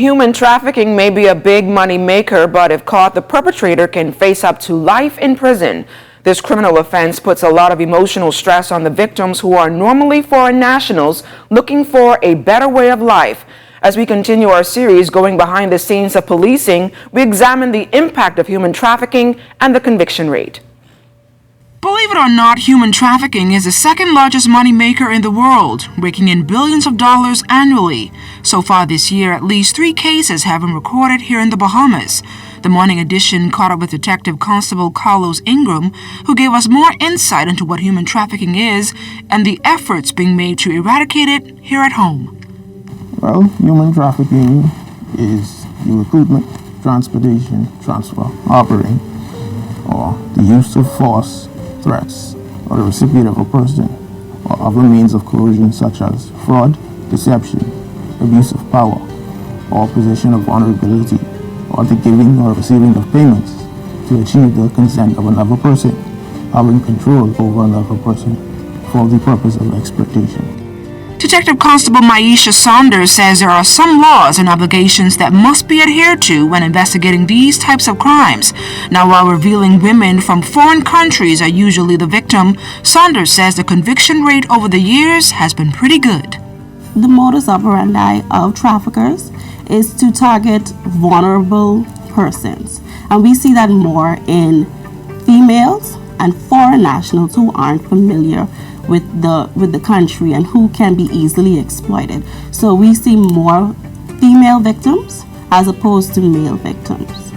Human trafficking may be a big money maker, but if caught, the perpetrator can face up to life in prison. This criminal offense puts a lot of emotional stress on the victims, who are normally foreign nationals looking for a better way of life. As we continue our series going behind the scenes of policing, we examine the impact of human trafficking and the conviction rate. Believe it or not, human trafficking is the second largest money maker in the world, raking in billions of dollars annually. So far this year, at least 3 cases have been recorded here in the Bahamas. The Morning Edition caught up with Detective Constable Carlos Ingram, who gave us more insight into what human trafficking is and the efforts being made to eradicate it here at home. Well, human trafficking is the recruitment, transportation, transfer, harboring, or the use of force, threats, or the recipient of a person, or other means of coercion such as fraud, deception, abuse of power, or possession of vulnerability, or the giving or receiving of payments to achieve the consent of another person, having control over another person for the purpose of exploitation. Detective Constable Maisha Saunders says there are some laws and obligations that must be adhered to when investigating these types of crimes. Now, while revealing women from foreign countries are usually the victim, Saunders says the conviction rate over the years has been pretty good. The modus operandi of traffickers is to target vulnerable persons, and we see that more in females and foreign nationals who aren't familiar with the country and who can be easily exploited. So we see more female victims as opposed to male victims.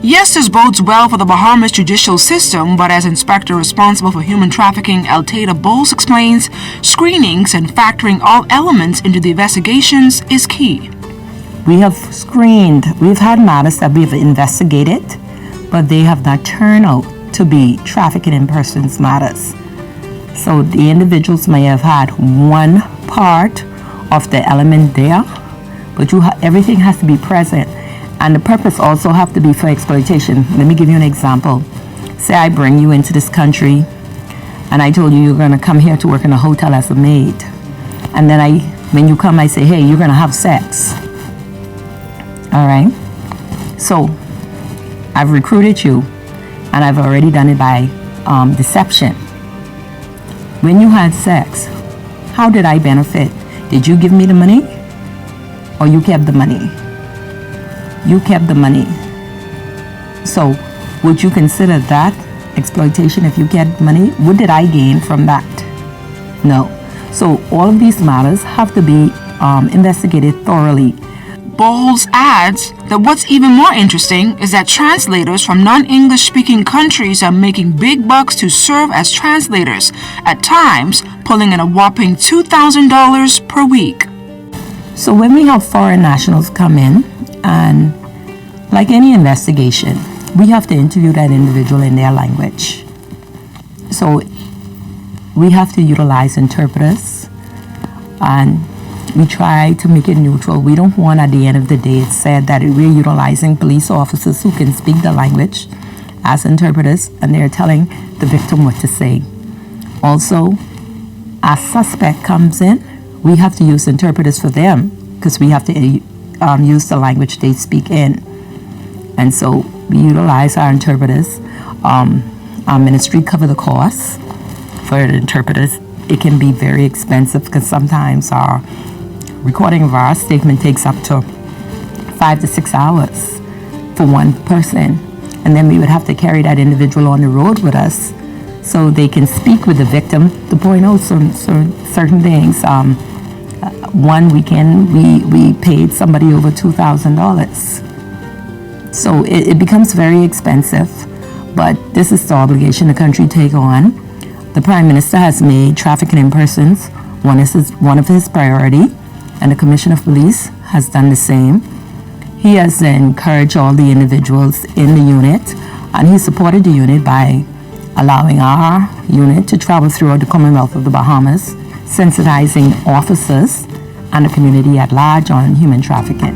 Yes, this bodes well for the Bahamas judicial system, but as inspector responsible for human trafficking, Altaida Bowles explains, screenings and factoring all elements into the investigations is key. We have screened, we've had matters that we've investigated, but they have not turned out to be trafficking in persons matters. So the individuals may have had one part of the element there, but everything has to be present, and the purpose also have to be for exploitation. Let me give you an example. Say I bring you into this country, and I told you you're going to come here to work in a hotel as a maid, and then when you come, I say, hey, you're going to have sex. All right. So I've recruited you, and I've already done it by deception. When you had sex, how did I benefit? Did you give me the money, or you kept the money? You kept the money. So would you consider that exploitation if you kept money? What did I gain from that? No. So all of these matters have to be investigated thoroughly. Bowles adds that what's even more interesting is that translators from non-English speaking countries are making big bucks to serve as translators, at times pulling in a whopping $2,000 per week. So when we have foreign nationals come in, and like any investigation, we have to interview that individual in their language. So we have to utilize interpreters, and we try to make it neutral. We don't want, at the end of the day, it's said that we're utilizing police officers who can speak the language as interpreters, and they're telling the victim what to say. Also, a suspect comes in, we have to use interpreters for them, because we have to use the language they speak in. And so we utilize our interpreters. Our ministry cover the costs for the interpreters. It can be very expensive, because sometimes our recording of our statement takes up to 5 to 6 hours for one person, and then we would have to carry that individual on the road with us so they can speak with the victim to point out certain things. One weekend we paid somebody over $2,000, so it becomes very expensive, but this is the obligation the country take on. The Prime Minister has made trafficking in persons one of his priority, and the Commissioner of Police has done the same. He has encouraged all the individuals in the unit, and he supported the unit by allowing our unit to travel throughout the Commonwealth of the Bahamas, sensitizing officers and the community at large on human trafficking.